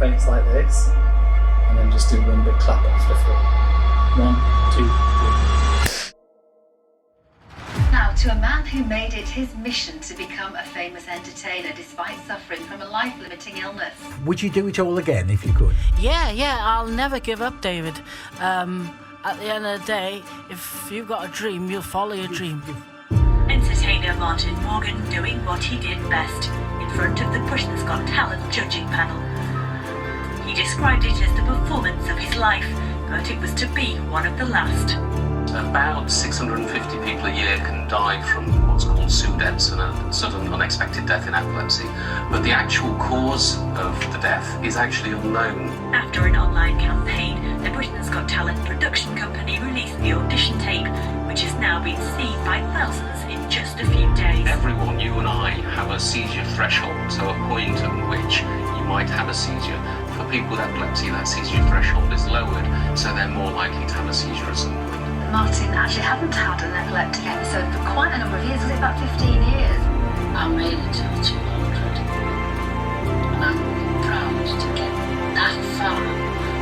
faints like this, and then just do one big clap after 4. 1, 2, 3. Now, to a man who made it his mission to become a famous entertainer despite suffering from a life-limiting illness. Would you do it all again if you could? Yeah, I'll never give up, David. At the end of the day, if you've got a dream, you'll follow your dream. Entertainer Martin Morgan doing what he did best in front of the Britain's Got Talent judging panel. He described it as the performance of his life, but it was to be one of the last. About 650 people a year can die from what's called SUDEP, a sudden unexpected death in epilepsy, but the actual cause of the death is actually unknown. After an online campaign, the Britain's Got Talent production company released the audition tape, which has now been seen by thousands in just a few days. Everyone, you and I, have a seizure threshold, so a point at which you might have a seizure. For people with epilepsy, that seizure threshold is lowered, so they're more likely to have a seizure at some point. Martin actually hadn't had an epileptic episode for quite a number of years. Was it about 15 years? I made it till 200, and I'm proud to get that far.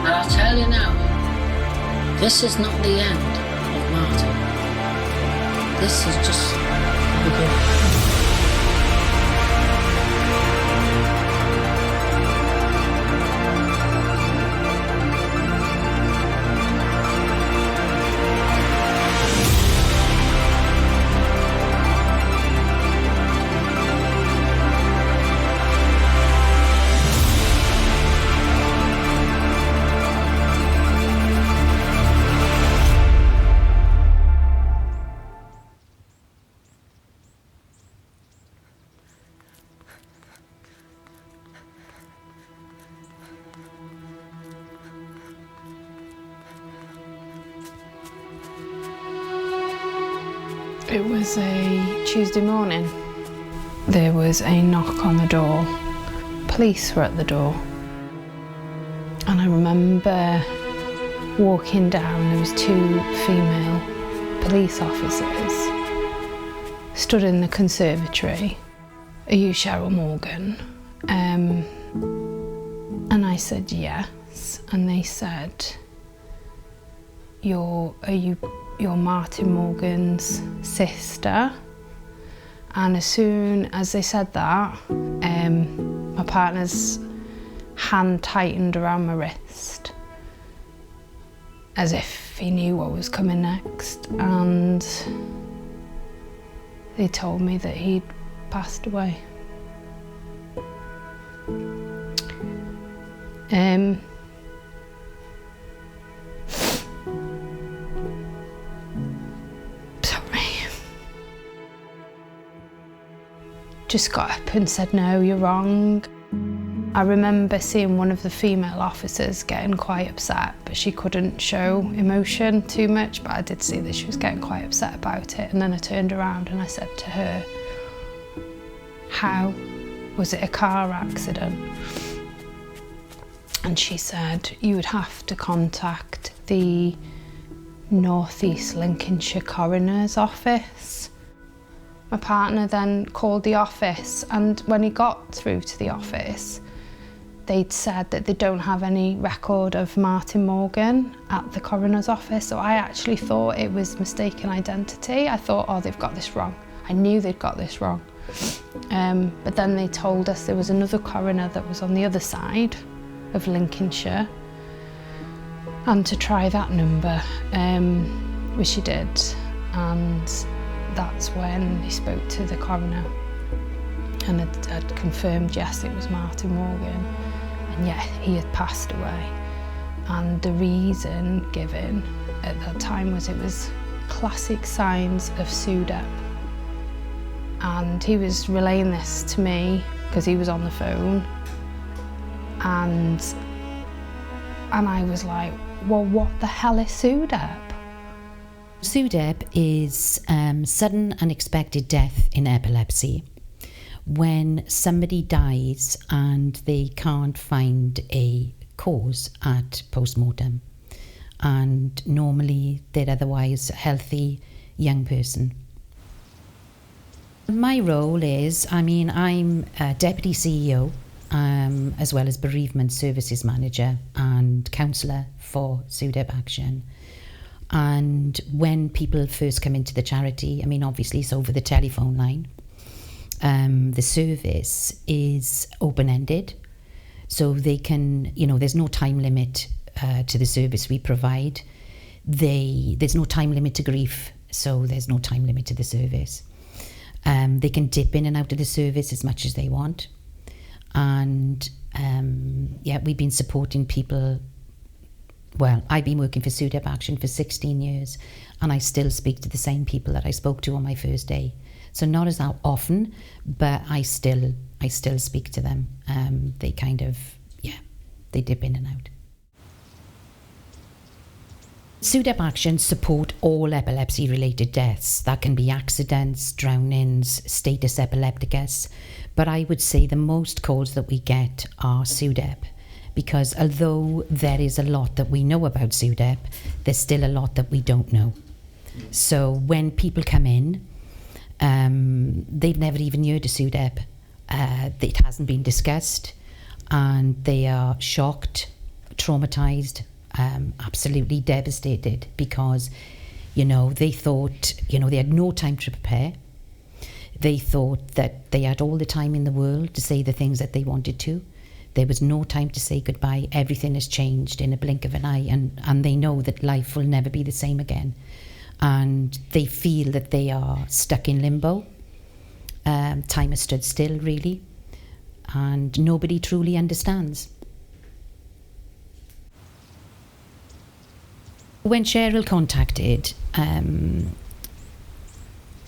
But I'll tell you now, this is not the end of Martin. This is just the beginning. It was a Tuesday morning. There was a knock on the door. Police were at the door. And I remember walking down, there was 2 female police officers stood in the conservatory. "Are you Cheryl Morgan?" And I said yes. And they said, You're Martin Morgan's sister. And as soon as they said that, my partner's hand tightened around my wrist as if he knew what was coming next, and they told me that he'd passed away. Just got up and said, "No, you're wrong." I remember seeing one of the female officers getting quite upset, but she couldn't show emotion too much, but I did see that she was getting quite upset about it. And then I turned around and I said to her, "How? Was it a car accident?" And she said, "You would have to contact the North East Lincolnshire Coroner's Office." My partner then called the office, and when he got through to the office, they'd said that they don't have any record of Martin Morgan at the coroner's office, so I actually thought it was mistaken identity. I thought, oh, they've got this wrong. I knew they'd got this wrong. But then they told us there was another coroner that was on the other side of Lincolnshire, and to try that number, which he did, and that's when he spoke to the coroner and had confirmed, yes, it was Martin Morgan, and yeah, he had passed away. And the reason given at that time was it was classic signs of SUDEP. And he was relaying this to me because he was on the phone, and I was like, well, what the hell is SUDEP? SUDEP is sudden unexpected death in epilepsy. When somebody dies and they can't find a cause at post-mortem, and normally they're otherwise a healthy young person. My role is, I'm a deputy CEO as well as bereavement services manager and counsellor for SUDEP Action. And when people first come into the charity, I mean, obviously it's over the telephone line. The service is open-ended, so they can, you know, there's no time limit to the service we provide. There's no time limit to grief, so there's no time limit to the service. They can dip in and out of the service as much as they want. And we've been supporting people. Well, I've been working for SUDEP Action for 16 years, and I still speak to the same people that I spoke to on my first day. So not as often, but I still speak to them. They kind of, they dip in and out. SUDEP Action support all epilepsy-related deaths. That can be accidents, drownings, status epilepticus. But I would say the most calls that we get are SUDEP, because although there is a lot that we know about SUDEP, there's still a lot that we don't know. So when people come in, they've never even heard of SUDEP. It hasn't been discussed, and they are shocked, traumatised, absolutely devastated, because, you know, they thought, you know, they had no time to prepare. They thought that they had all the time in the world to say the things that they wanted to. There was no time to say goodbye. Everything has changed in a blink of an eye, and they know that life will never be the same again. And they feel that they are stuck in limbo. Time has stood still, really, and nobody truly understands. When Cheryl contacted,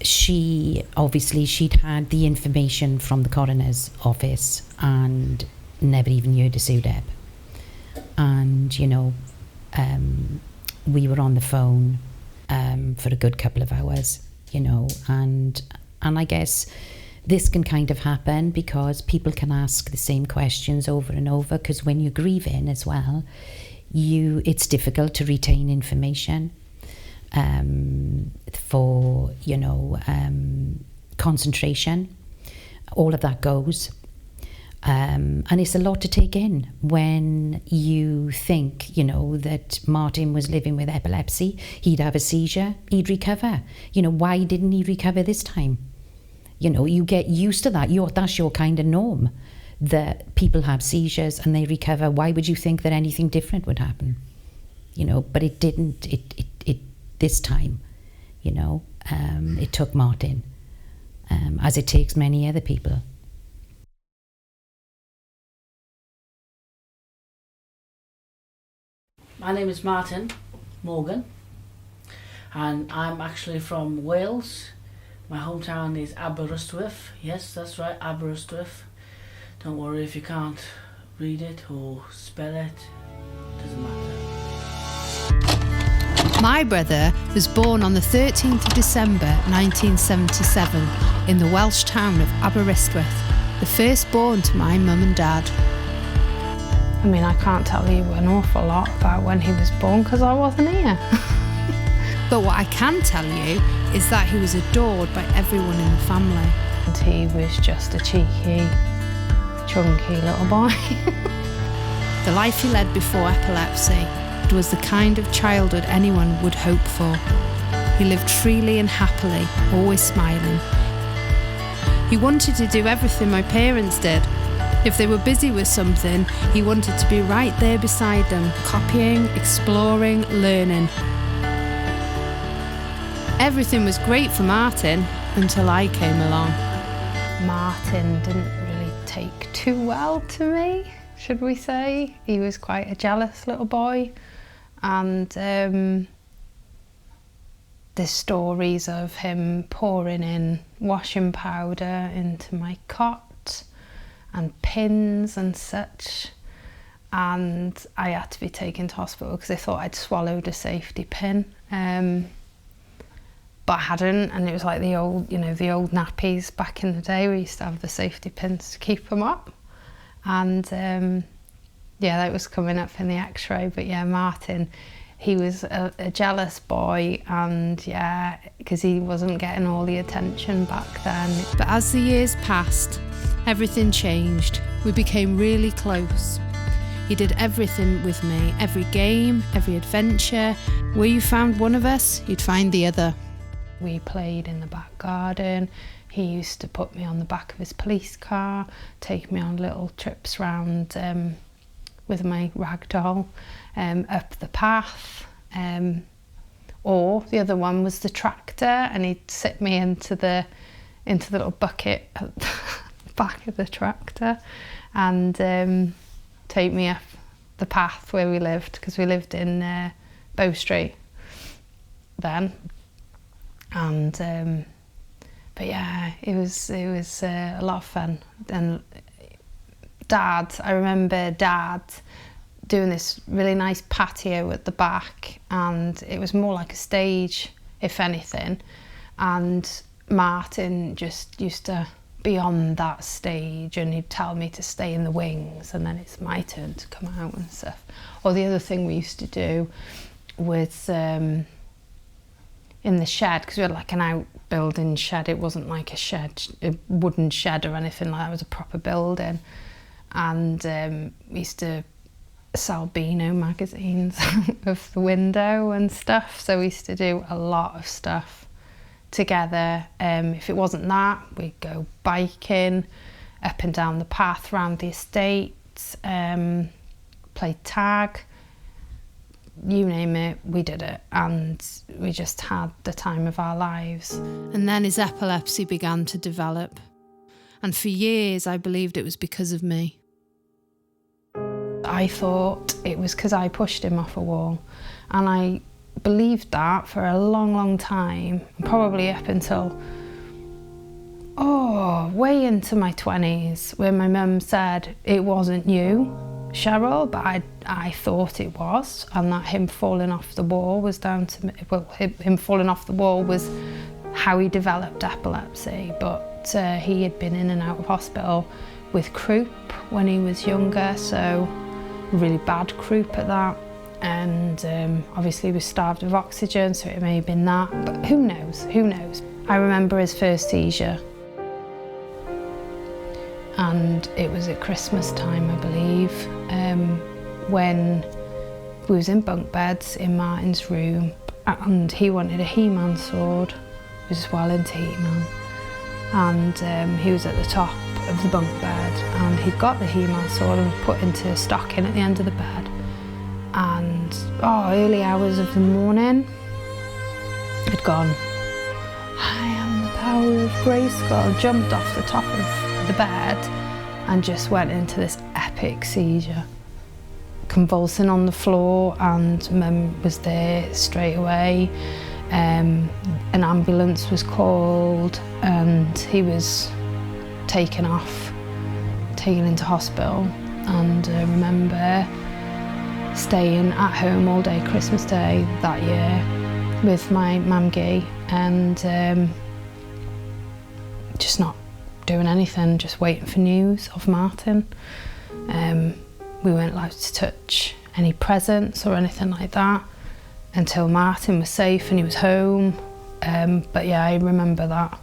she'd had the information from the coroner's office and never even heard of SUDEP. And, you know, we were on the phone for a good couple of hours, you know, and I guess this can kind of happen because people can ask the same questions over and over, because when you're grieving as well, it's difficult to retain information for, you know, concentration. All of that goes. And it's a lot to take in when you think, you know, that Martin was living with epilepsy, he'd have a seizure, he'd recover. You know, why didn't he recover this time? You know, you get used to that. That's your kind of norm, that people have seizures and they recover. Why would you think that anything different would happen? You know, but it didn't. It this time, you know, it took Martin, as it takes many other people. My name is Martin Morgan, and I'm actually from Wales. My hometown is Aberystwyth. Yes, that's right, Aberystwyth. Don't worry if you can't read it or spell it. Doesn't matter. My brother was born on the 13th of December 1977 in the Welsh town of Aberystwyth, the firstborn to my mum and dad. I mean, I can't tell you an awful lot about when he was born because I wasn't here. But what I can tell you is that he was adored by everyone in the family. And he was just a cheeky, chunky little boy. The life he led before epilepsy was the kind of childhood anyone would hope for. He lived freely and happily, always smiling. He wanted to do everything my parents did. If they were busy with something, he wanted to be right there beside them, copying, exploring, learning. Everything was great for Martin until I came along. Martin didn't really take too well to me, should we say. He was quite a jealous little boy, and there's stories of him pouring in washing powder into my cot and pins and such, and I had to be taken to hospital because they thought I'd swallowed a safety pin. But I hadn't, and it was like the old, you know, the old nappies back in the day. We used to have the safety pins to keep them up, and yeah, that was coming up in the X-ray. But yeah, Martin, he was a jealous boy, and yeah, because he wasn't getting all the attention back then. But as the years passed, everything changed. We became really close. He did everything with me, every game, every adventure. Where you found one of us, you'd find the other. We played in the back garden. He used to put me on the back of his police car, take me on little trips round with my rag doll, up the path. Or the other one was the tractor, and he'd sit me into the little bucket at the back of the tractor and take me up the path where we lived, because we lived in Bow Street then. And but yeah, it was a lot of fun. And Dad, I remember Dad doing this really nice patio at the back, and it was more like a stage, if anything. And Martin just used to be on that stage, and he'd tell me to stay in the wings, and then it's my turn to come out and stuff. Or the other thing we used to do was in the shed, because we had like an outbuilding shed. It wasn't like a shed, a wooden shed or anything like that. It was a proper building. And we used to sell Beano magazines of the window and stuff. So we used to do a lot of stuff together. If it wasn't that, we'd go biking up and down the path around the estate, play tag, you name it, we did it, and we just had the time of our lives. And then his epilepsy began to develop, and for years I believed it was because of me. I thought it was because I pushed him off a wall, and I believed that for a long time, probably up until way into my 20s, where my mum said it wasn't you, Cheryl, but I thought it was, and that him falling off the wall was down to me. Well, him falling off the wall was how he developed epilepsy, but he had been in and out of hospital with croup when he was younger, so really bad croup at that, and obviously he was starved of oxygen, so it may have been that, but who knows. I remember his first seizure, and it was at Christmas time, I believe, when we was in bunk beds in Martin's room, and he wanted a He-Man sword. He was well into He-Man, and he was at the top of the bunk bed, and he'd got the He-Man sword and put into a stocking at the end of the bed, and early hours of the morning had gone, I am the power of Grayskull, jumped off the top of the bed and just went into this epic seizure, convulsing on the floor, and Mum was there straight away. An ambulance was called, and he was taken into hospital. And I remember staying at home all day Christmas Day that year with my mamgie, and just not doing anything, just waiting for news of Martin. We weren't allowed to touch any presents or anything like that until Martin was safe and he was home. But yeah, I remember that.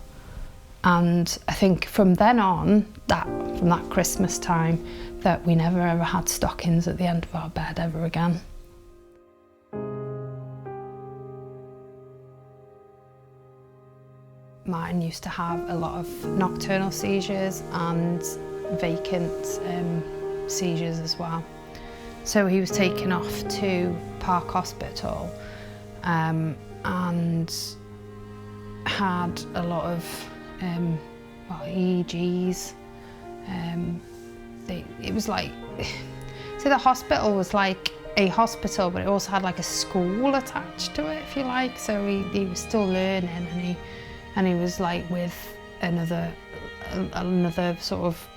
And I think from then on, from that Christmas time, that we never ever had stockings at the end of our bed ever again. Martin used to have a lot of nocturnal seizures and vacant seizures as well. So he was taken off to Park Hospital and had a lot of EEGs. It was like, so the hospital was like a hospital, but it also had like a school attached to it, if you like. So he was still learning, and he was like with another sort of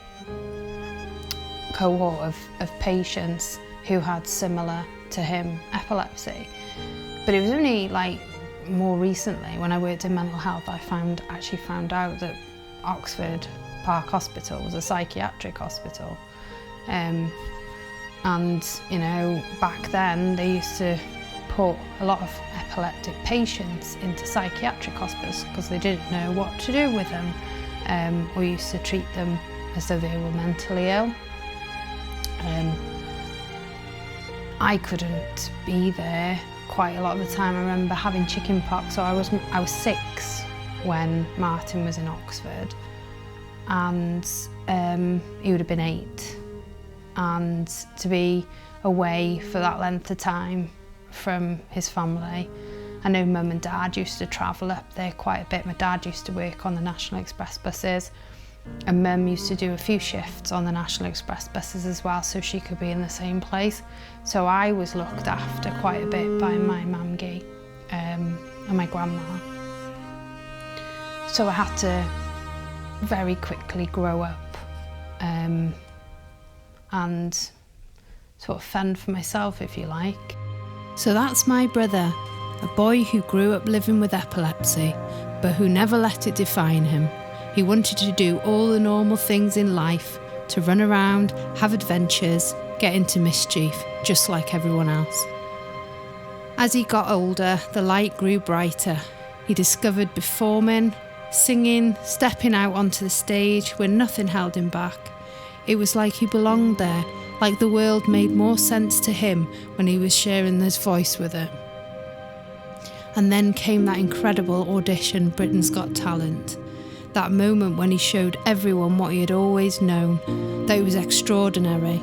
cohort of patients who had similar to him epilepsy. But it was only like more recently, when I worked in mental health, I actually found out that Oxford Park Hospital was a psychiatric hospital. And you know, back then they used to put a lot of epileptic patients into psychiatric hospitals because they didn't know what to do with them, or used to treat them as though they were mentally ill. I couldn't be there quite a lot of the time. I remember having chicken pox, so I was 6 when Martin was in Oxford, and he would have been 8. And to be away for that length of time from his family. I know Mum and Dad used to travel up there quite a bit. My dad used to work on the National Express buses, and Mum used to do a few shifts on the National Express buses as well, so she could be in the same place. So I was looked after quite a bit by my mamgie and my grandma. So I had to very quickly grow up and sort of fend for myself, if you like. So that's my brother, a boy who grew up living with epilepsy, but who never let it define him. He wanted to do all the normal things in life, to run around, have adventures, get into mischief, just like everyone else. As he got older, the light grew brighter. He discovered performing, singing, stepping out onto the stage where nothing held him back. It was like he belonged there, like the world made more sense to him when he was sharing his voice with it. And then came that incredible audition, Britain's Got Talent. That moment when he showed everyone what he had always known, that he was extraordinary,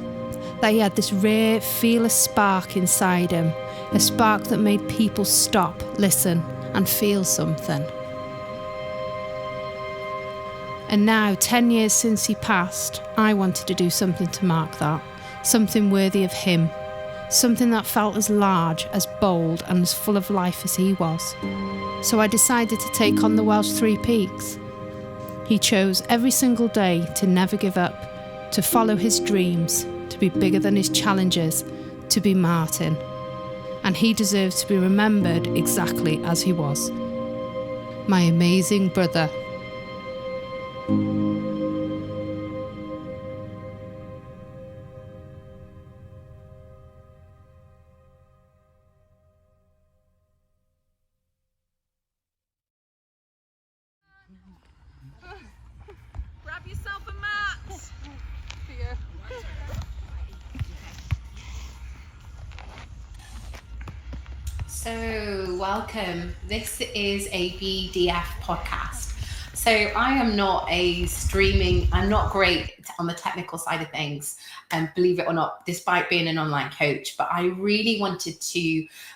that he had this rare, fearless spark inside him, a spark that made people stop, listen, and feel something. And now, 10 years since he passed, I wanted to do something to mark that, something worthy of him, something that felt as large, as bold, and as full of life as he was. So I decided to take on the Welsh Three Peaks. He chose every single day to never give up, to follow his dreams, to be bigger than his challenges, to be Martin. And he deserves to be remembered exactly as he was. My amazing brother. Grab yourself a mat. Here. So, welcome. This is a BDF podcast. So, I am not I'm not great on the technical side of things, and believe it or not, despite being an online coach, but I really I've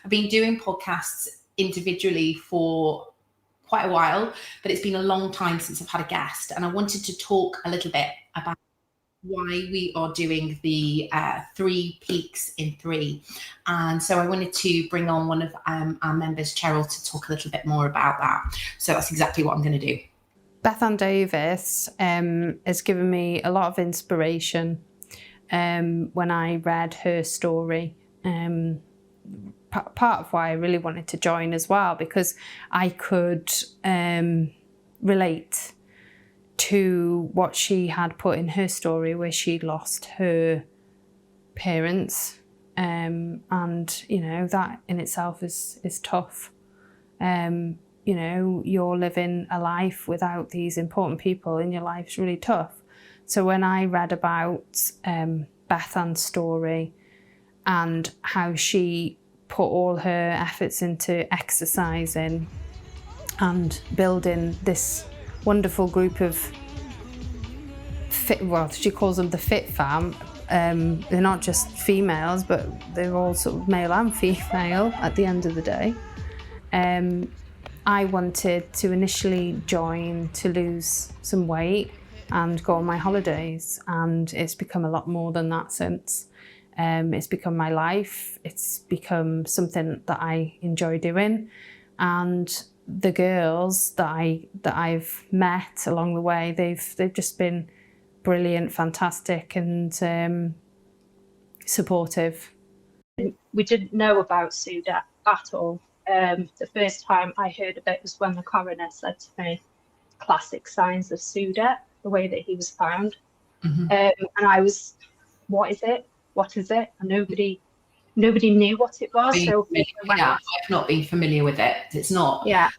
been doing podcasts individually for quite a while, but it's been a long time since I've had a guest, and I wanted to talk a little bit about why we are doing the 3 Peaks in 3. And so I wanted to bring on one of our members, Cheryl, to talk a little bit more about that. So that's exactly what I'm going to do. Beth Ann Davis has given me a lot of inspiration when I read her story. Part of why I really wanted to join as well, because I could relate to what she had put in her story, where she lost her parents, and you know, that in itself is tough. You know, you're living a life without these important people in your life is really tough. So when I read about Beth Ann's story and how she put all her efforts into exercising and building this wonderful group of she calls them the fit fam. They're not just females, but they're all sort of male and female at the end of the day. I wanted to initially join to lose some weight and go on my holidays, and it's become a lot more than that since. It's become my life. It's become something that I enjoy doing, and the girls that I've met along the way, they've just been brilliant, fantastic, and supportive. We didn't know about SUDEP at all. The first time I heard of it was when the coroner said to me, classic signs of SUDEP, the way that he was found. Mm-hmm. And I was, what is it? What is it? And nobody nobody knew what it was. So I've not been familiar with it. It's not. Yeah.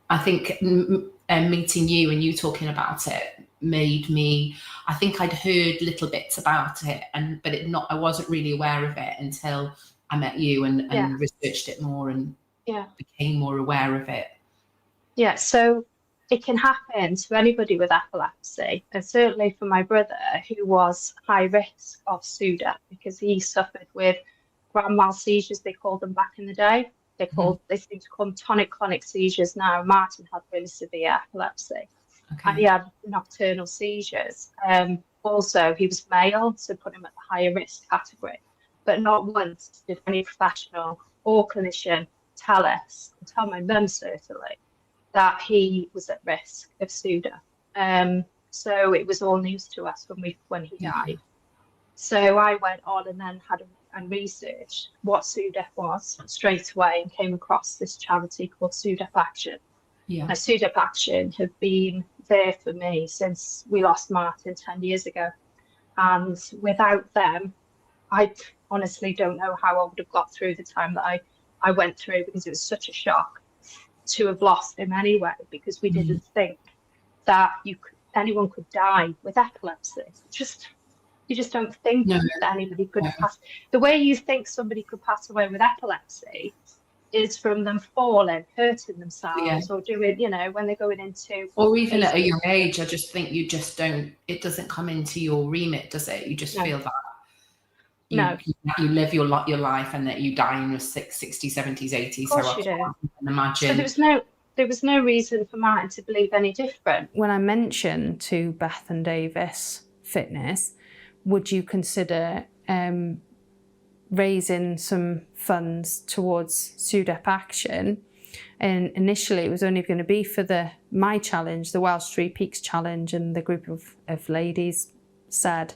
I think meeting you and you talking about it made me. I think I'd heard little bits about it, I wasn't really aware of it until I met you and researched it more and became more aware of it. Yeah. So it can happen to anybody with epilepsy, and certainly for my brother, who was high risk of SUDEP because he suffered with grand mal seizures, they called them back in the day. They seem to call them tonic-clonic seizures now. Martin had really severe epilepsy, and he had nocturnal seizures. Also, he was male, so put him at the higher risk category. But not once did any professional or clinician tell us, and tell my mum certainly, that he was at risk of SUDEP. So it was all news to us when he died. So I went on and then and researched what SUDEP was straight away and came across this charity called SUDEP Action. Now, SUDEP Action have been there for me since we lost Martin 10 years ago. And without them, I honestly don't know how I would have got through the time that I went through, because it was such a shock to have lost him anyway, because we didn't think that anyone could die with epilepsy. You just don't think that anybody could pass. The way you think somebody could pass away with epilepsy is from them falling, hurting themselves, or doing, when they're going into... Or even at a young age, I just think you just don't... It doesn't come into your remit, does it? You just feel that you live your life and that you die in your 60s, 70s, 80s. Of course so you do. I can imagine. So there was no reason for Martin to believe any different. When I mentioned to Beth and Davis Fitness, would you consider raising some funds towards SUDEP Action? And initially it was only going to be for my challenge, the Welsh Three Peaks challenge, and the group of ladies said,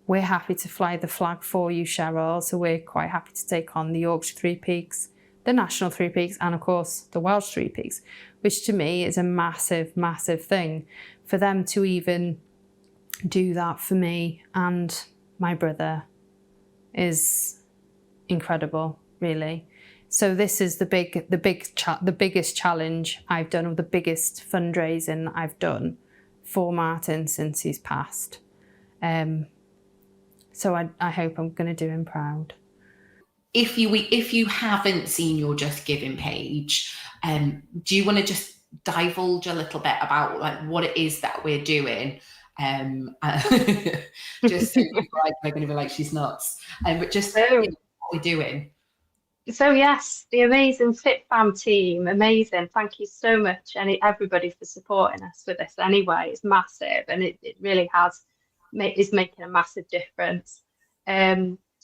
we're happy to fly the flag for you, Cheryl, so we're quite happy to take on the Yorkshire Three Peaks, the National Three Peaks, and of course the Welsh Three Peaks, which to me is a massive, massive thing. For them to even do that for me and my brother is incredible, really. So this is the biggest challenge I've done, or the biggest fundraising I've done for Martin since he's passed. So I hope I'm going to do him proud. If you haven't seen your Just Giving page, do you want to just divulge a little bit about what it is that we're doing? Just so they're going to be like, she's nuts. But just what we're doing. So yes, the amazing Fit Fam team, amazing. Thank you so much, and everybody for supporting us with this. Anyway, it's massive, and it really is making a massive difference.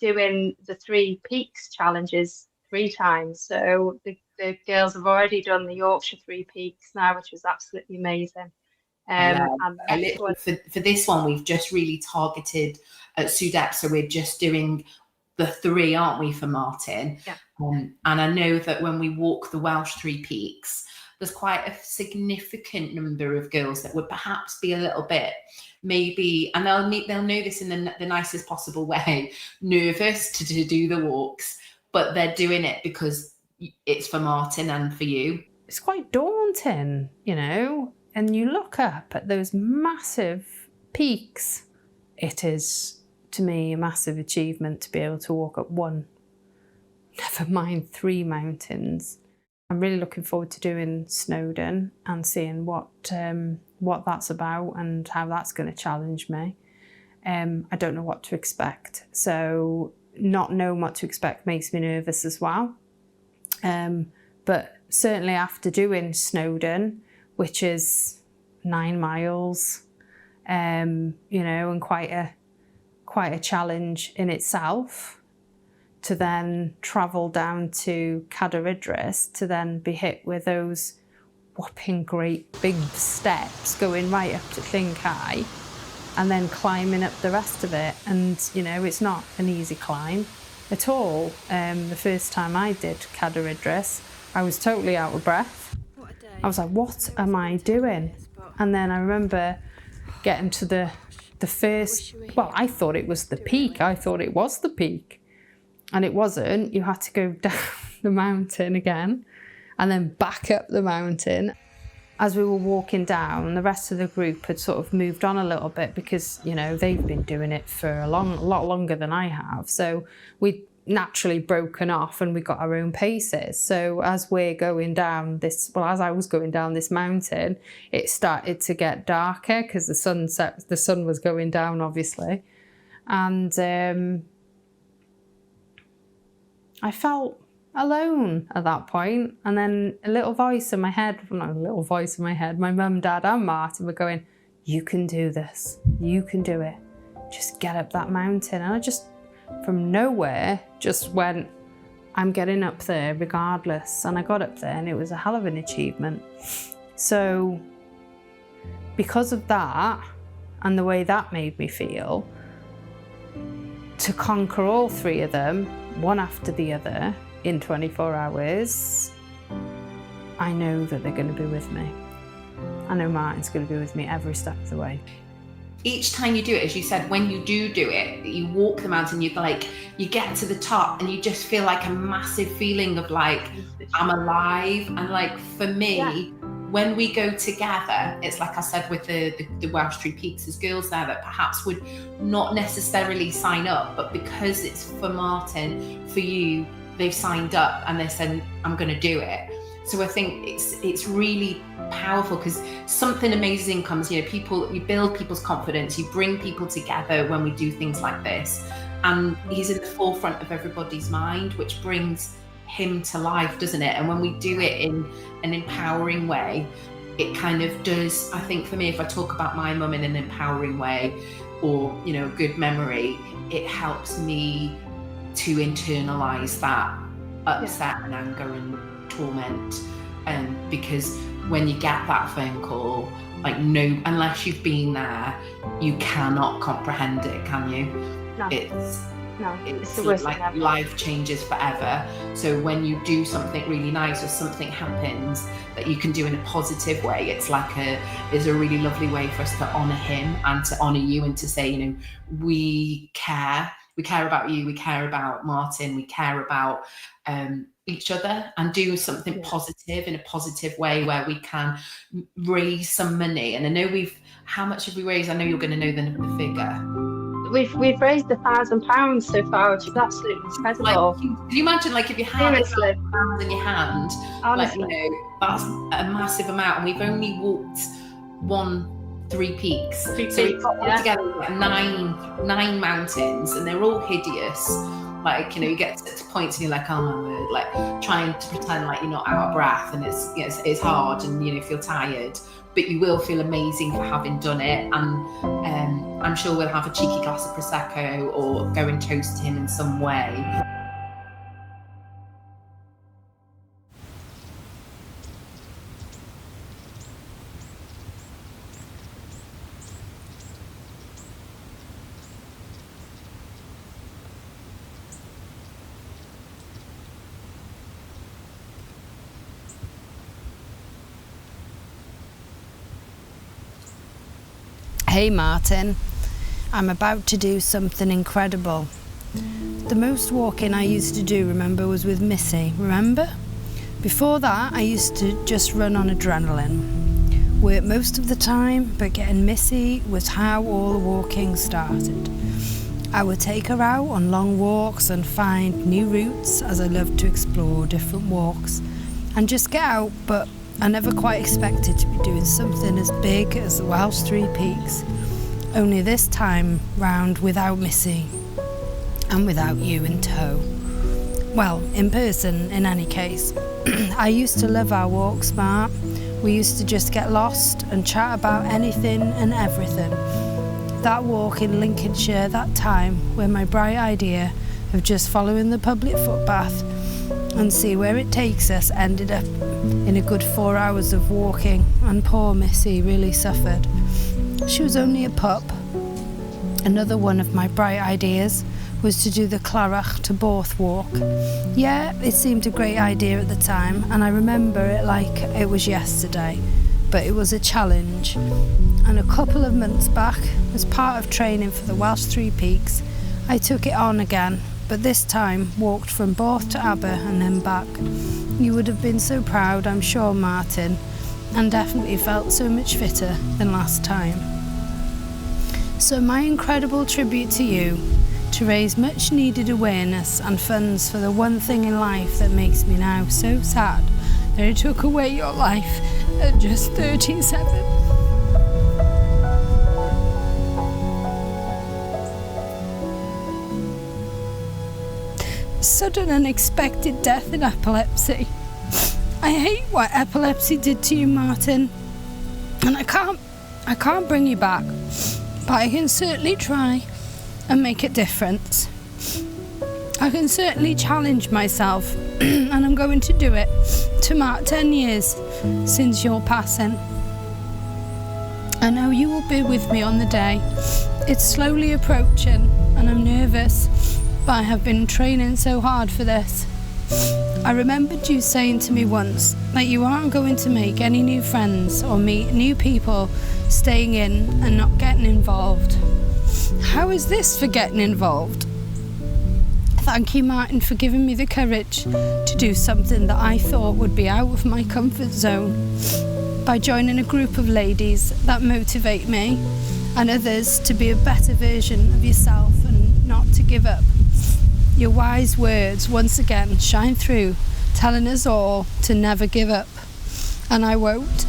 Doing the Three Peaks challenges 3 times. So the girls have already done the Yorkshire Three Peaks now, which was absolutely amazing. For this one, we've just really targeted at SUDEP, so we're just doing the 3, aren't we, for Martin? Yeah. And I know that when we walk the Welsh Three Peaks, there's quite a significant number of girls that would perhaps be a little bit maybe, and they'll know this in the nicest possible way, nervous to do the walks, but they're doing it because it's for Martin and for you. It's quite daunting, and you look up at those massive peaks. It is, to me, a massive achievement to be able to walk up 1, never mind 3 mountains. I'm really looking forward to doing Snowdon and seeing what that's about and how that's going to challenge me. I don't know what to expect, so not knowing what to expect makes me nervous as well. But certainly after doing Snowdon, which is 9 miles, and quite a challenge in itself, to then travel down to Cadair Idris, to then be hit with those whopping great big steps going right up to Llyncai, and then climbing up the rest of it. And it's not an easy climb at all. The first time I did Cadair Idris, I was totally out of breath. I was like, what am I doing? And then I remember getting to the first, I thought it was the peak. And it wasn't. You had to go down the mountain again and then back up the mountain. As we were walking down, the rest of the group had sort of moved on a little bit because, you know, they've been doing it for a lot longer than I have. So we'd naturally broken off and we got our own paces. So as we're going down this, well, as I was going down this mountain, it started to get darker because the sun was going down, obviously. And I felt alone at that point. And then a little voice in my head, not a little voice in my head, my mum, dad and Martin were going, you can do this, you can do it. Just get up that mountain. And I just, from nowhere, just went, I'm getting up there regardless. And I got up there and it was a hell of an achievement. So because of that and the way that made me feel, to conquer all three of them, one after the other, in 24 hours, I know that they're going to be with me. I know Martin's going to be with me every step of the way. Each time you do it, as you said, when you do it, you walk the mountain, you get to the top and you just feel like a massive feeling of like, I'm alive. And like for me, when we go together, it's like I said with the Welsh Three Peaks, there's girls there that perhaps would not necessarily sign up, but because it's for Martin, for you, they've signed up and they said, I'm going to do it. So I think it's really powerful because something amazing comes, you build people's confidence, you bring people together when we do things like this. And he's in the forefront of everybody's mind, which brings him to life, doesn't it? And when we do it in an empowering way, it kind of does, I think for me, if I talk about my mum in an empowering way or, a good memory, it helps me to internalize that upset and anger and torment. Because when you get that phone call, unless you've been there, you cannot comprehend it, can you? No. It's the worst like life changes forever. So when you do something really nice or something happens that you can do in a positive way, it's a really lovely way for us to honour him and to honour you and to say, we care about you, we care about Martin, we care about each other, and do something positive in a positive way where we can raise some money. And I know how much have we raised? I know you're going to know the figure. We've raised £1,000 so far, which is absolutely incredible. Can you imagine, if you had £1,000 in your hand, honestly, that's a massive amount, and we've only walked Three Peaks. So we've got together nine mountains, and they're all hideous. You get to points and you're like, oh my word, trying to pretend like you're not out of breath, and it's hard, and feel tired, but you will feel amazing for having done it. And I'm sure we'll have a cheeky glass of Prosecco or go and toast him in some way. Hey Martin, I'm about to do something incredible. The most walking I used to do, remember, was with Missy, remember? Before that, I used to just run on adrenaline. Work most of the time, but getting Missy was how all the walking started. I would take her out on long walks and find new routes, as I love to explore different walks and just get out, but I never quite expected to be doing something as big as the Welsh Three Peaks, only this time round without Missy and without you in tow. Well, in person in any case. I used to love our walks, Mark. We used to just get lost and chat about anything and everything. That walk in Lincolnshire that time, where my bright idea of just following the public footpath and see where it takes us ended up in a good 4 hours of walking, and poor Missy really suffered. She was only a pup. Another one of my bright ideas was to do the Clarach to Borth walk. Yeah, it seemed a great idea at the time, and I remember it like it was yesterday, but it was a challenge. And a couple of months back, as part of training for the Welsh Three Peaks, I took it on again, but this time walked from Borth to Aber and then back. You would have been so proud, I'm sure, Martin, and definitely felt so much fitter than last time. So my incredible tribute to you, to raise much needed awareness and funds for the one thing in life that makes me now so sad that it took away your life at just 37. Sudden unexpected death in epilepsy. I hate what epilepsy did to you, Martin, and I can't bring you back, but I can certainly try and make a difference. I can certainly challenge myself, and I'm going to do it, to mark 10 years since your passing. I know you will be with me on the day. It's slowly approaching, and I'm nervous, but I have been training so hard for this. I remembered you saying to me once that you aren't going to make any new friends or meet new people staying in and not getting involved. How is this for getting involved? Thank you, Martin, for giving me the courage to do something that I thought would be out of my comfort zone. By joining a group of ladies that motivate me and others to be a better version of yourself and not to give up. Your wise words once again shine through, telling us all to never give up. And I won't.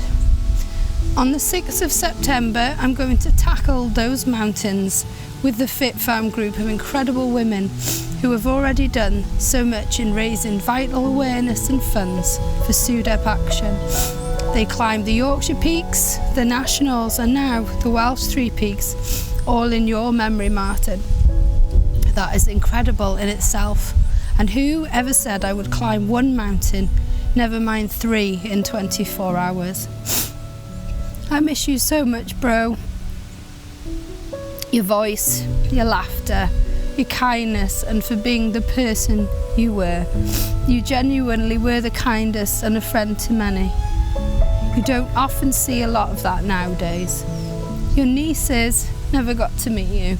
On the 6th of September, I'm going to tackle those mountains with the Fit Fam group of incredible women who have already done so much in raising vital awareness and funds for SUDEP Action. They climbed the Yorkshire Peaks, the Nationals, and now the Welsh Three Peaks, all in your memory, Martin. That is incredible in itself. And who ever said I would climb one mountain, never mind 3 in 24 hours? I miss you so much, bro. Your voice, your laughter, your kindness, and for being the person you were. You genuinely were the kindest and a friend to many. You don't often see a lot of that nowadays. Your nieces never got to meet you,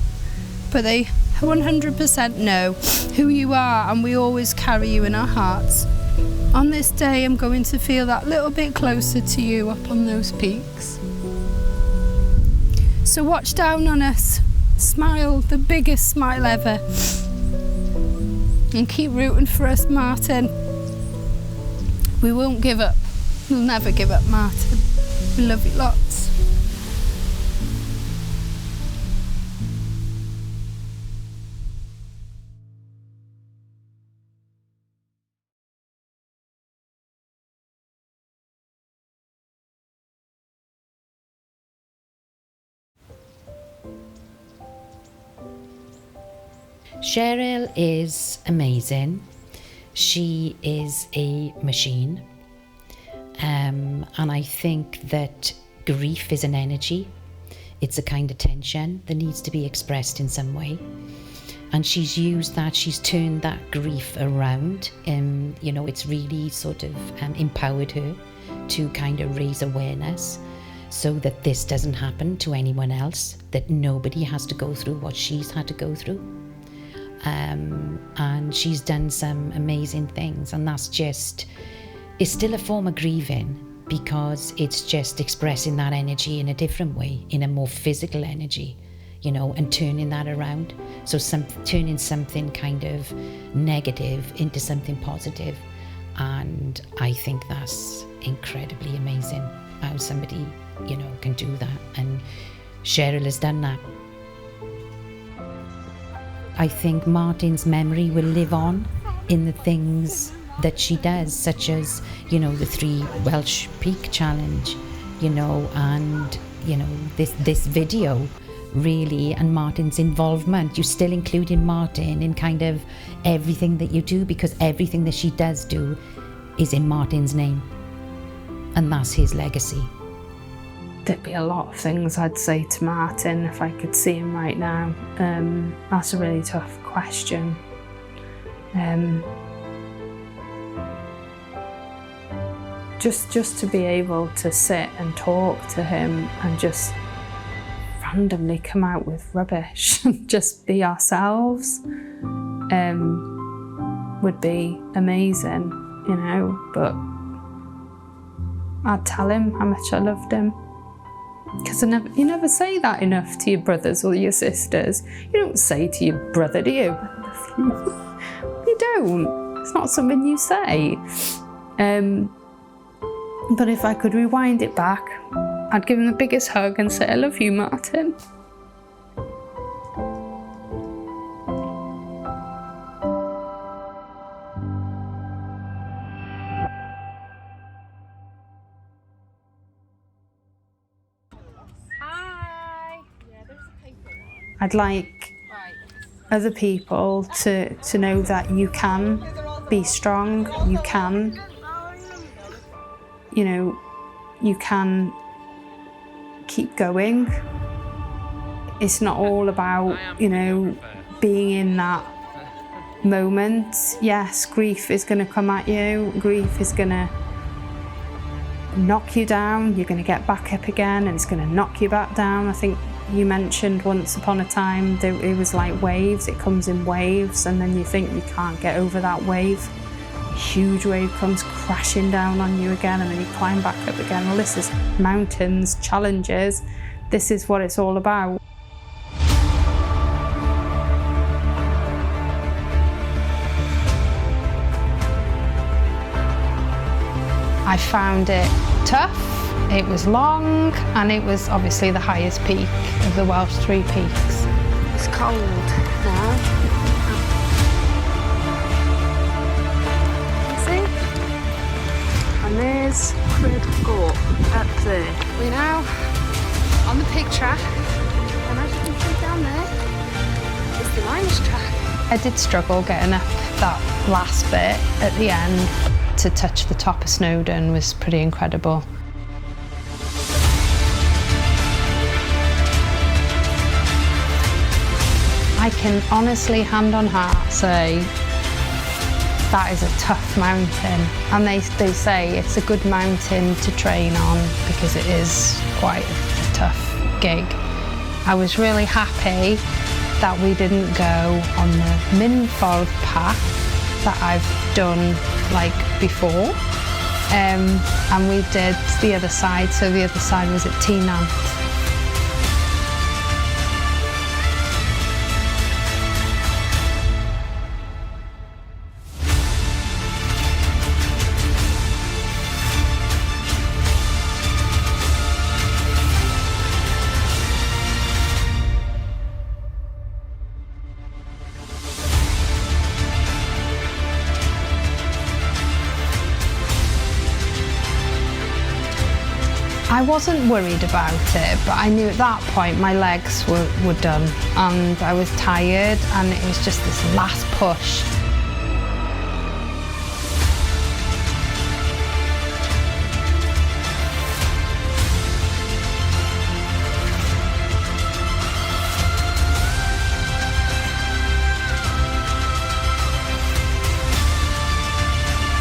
but they 100% know who you are, and we always carry you in our hearts. On this day, I'm going to feel that little bit closer to you up on those peaks. So watch down on us, smile the biggest smile ever, and keep rooting for us, Martin. We won't give up. We'll never give up, Martin. We love you lots. Cheryl is amazing. She is a machine. And I think that grief is an energy. It's a kind of tension that needs to be expressed in some way. And she's used that, she's turned that grief around. It's really sort of empowered her to kind of raise awareness so that this doesn't happen to anyone else, that nobody has to go through what she's had to go through. And she's done some amazing things, and that's just, it's still a form of grieving because it's just expressing that energy in a different way, in a more physical energy, and turning that around. So turning something kind of negative into something positive. And I think that's incredibly amazing how somebody, can do that. And Cheryl has done that. I think Martin's memory will live on in the things that she does, such as, the 3 Welsh Peak Challenge, and, this video really, and Martin's involvement. You're still including Martin in kind of everything that you do, because everything that she does do is in Martin's name, and that's his legacy. There'd be a lot of things I'd say to Martin if I could see him right now. That's a really tough question. Just to be able to sit and talk to him and just randomly come out with rubbish and just be ourselves. would be amazing, you know, but I'd tell him how much I loved him. Because you never say that enough to your brothers or your sisters. You don't say to your brother, do you? You don't. It's not something you say. But if I could rewind it back, I'd give him the biggest hug and say, I love you, Martin. I'd like other people to know that you can be strong, you can, you know, you can keep going. It's not all about, you know, being in that moment. Yes, grief is going to come at you, grief is going to knock you down, you're going to get back up again and it's going to knock you back down. I think you mentioned once upon a time that it was like waves, it comes in waves, and then you think you can't get over that wave. A huge wave comes crashing down on you again and then you climb back up again. Well, this is mountains, challenges, this is what it's all about. I found it tough. It was long, and it was obviously the highest peak of the Welsh Three Peaks. It's cold now. See? And there's Crib Gore up there. We're now on the pig track, and as you can see down there, is the miners track. I did struggle getting up that last bit at the end. To touch the top of Snowdon was pretty incredible. I can honestly, hand on heart, say that is a tough mountain. And they say it's a good mountain to train on because it is quite a tough gig. I was really happy that we didn't go on the Minffordd path that I've done like before, and we did the other side, so the other side was at Tynant. I wasn't worried about it, but I knew at that point my legs were done and I was tired, and it was just this last push.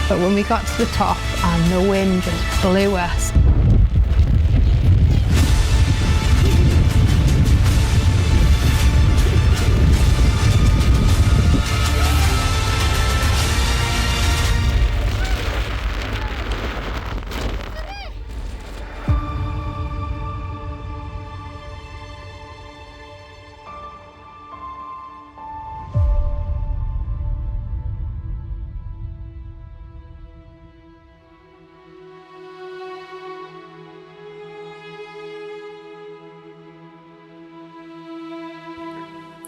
But when we got to the top and the wind just blew us,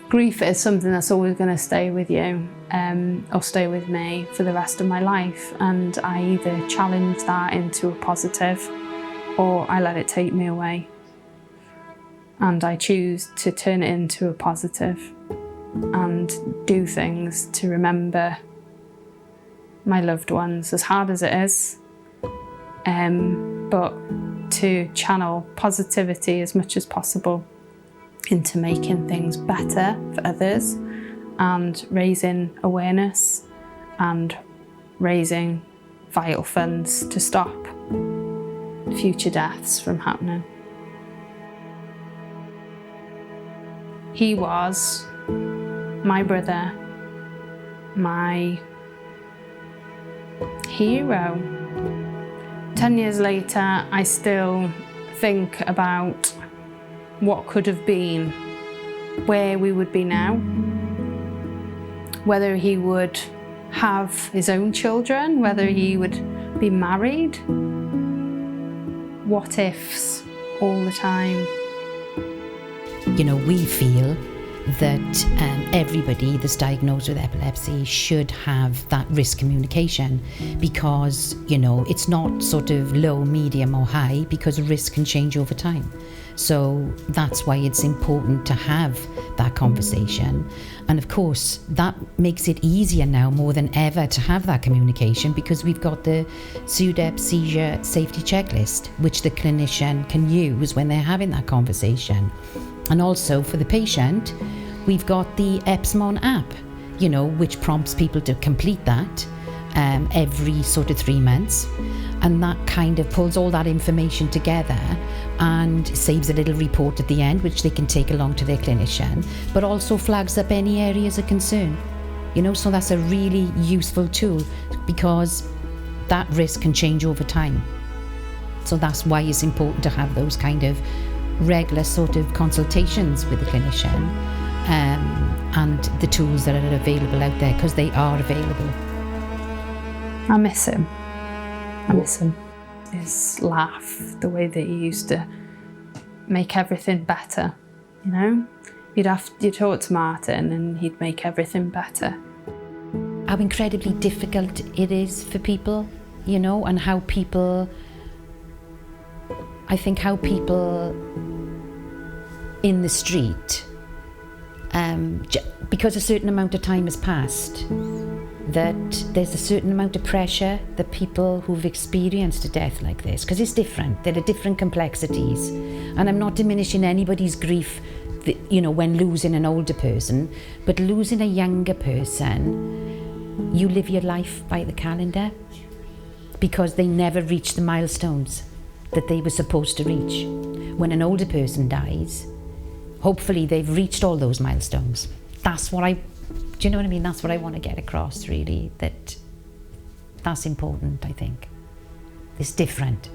grief is something that's always going to stay with you, or stay with me for the rest of my life, and I either challenge that into a positive or I let it take me away, and I choose to turn it into a positive and do things to remember my loved ones, as hard as it is, but to channel positivity as much as possible into making things better for others and raising awareness and raising vital funds to stop future deaths from happening. He was my brother, my hero. 10 years later, I still think about what could have been, where we would be now, whether he would have his own children, whether he would be married. What ifs all the time. You know, we feel that everybody that's diagnosed with epilepsy should have that risk communication, because, you know, it's not sort of low, medium or high, because risk can change over time. So that's why it's important to have that conversation. And of course, that makes it easier now more than ever to have that communication, because we've got the SUDEP seizure safety checklist, which the clinician can use when they're having that conversation. And also for the patient, we've got the EPSMON app, you know, which prompts people to complete that every sort of 3 months. And that kind of pulls all that information together and saves a little report at the end, which they can take along to their clinician, but also flags up any areas of concern. You know, so that's a really useful tool, because that risk can change over time. So that's why it's important to have those kind of regular sort of consultations with the clinician, and the tools that are available out there, because they are available. I miss him. I miss him. His laugh, the way that he used to make everything better, you know? You'd talk to Martin and he'd make everything better. How incredibly difficult it is for people, you know, and how people in the street, because a certain amount of time has passed, that there's a certain amount of pressure that people who've experienced a death like this, because it's different, there are different complexities, and I'm not diminishing anybody's grief, you know, when losing an older person, but losing a younger person, you live your life by the calendar, because they never reach the milestones that they were supposed to reach. When an older person dies, hopefully they've reached all those milestones. Do you know what I mean? That's what I want to get across, really, that's important, I think. It's different.